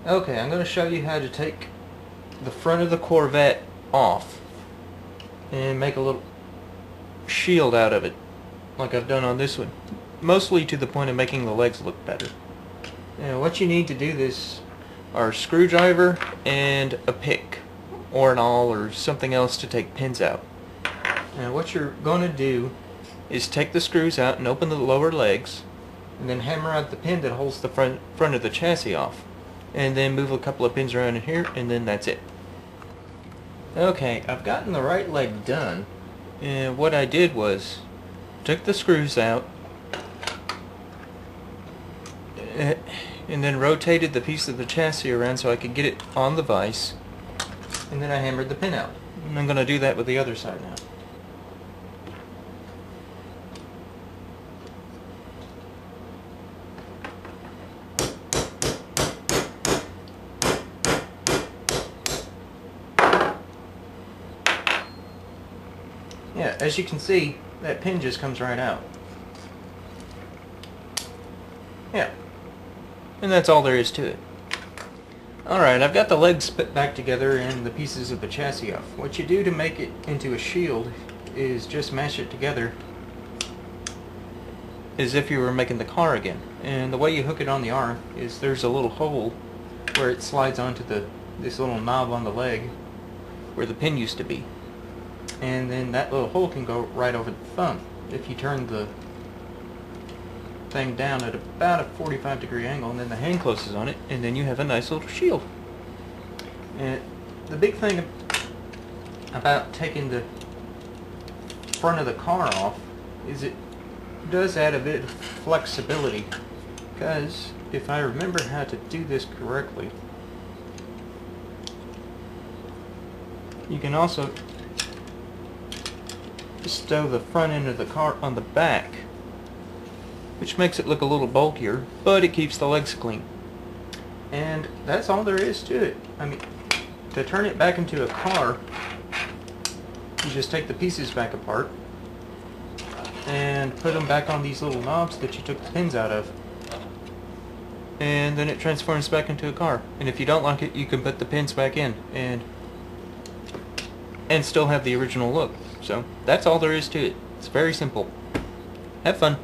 Okay, I'm going to show you how to take the front of the Corvette off and make a little shield out of it, like I've done on this one, mostly to the point of making the legs look better. Now what you need to do this are a screwdriver and a pick or an awl or something else to take pins out. Now what you're going to do is take the screws out and open the lower legs and then hammer out the pin that holds the front of the chassis off, and then move a couple of pins around in here, and then that's it. Okay, I've gotten the right leg done, and what I did was took the screws out and then rotated the piece of the chassis around so I could get it on the vise, and then I hammered the pin out. And I'm going to do that with the other side now. Yeah, as you can see, that pin just comes right out. Yeah, and that's all there is to it. Alright, I've got the legs put back together and the pieces of the chassis off. What you do to make it into a shield is just mash it together as if you were making the car again. And the way you hook it on the arm is there's a little hole where it slides onto this little knob on the leg where the pin used to be. And then that little hole can go right over the thumb if you turn the thing down at about a 45-degree angle, and then the hand closes on it, and then you have a nice little shield. And the big thing about taking the front of the car off is it does add a bit of flexibility, because if I remember how to do this correctly, you can also stow the front end of the car on the back, which makes it look a little bulkier, but it keeps the legs clean. And that's all there is to it. I mean, to turn it back into a car, you just take the pieces back apart and put them back on these little knobs that you took the pins out of, and then it transforms back into a car. And if you don't like it, you can put the pins back in and still have the original look. So that's all there is to it. It's very simple. Have fun.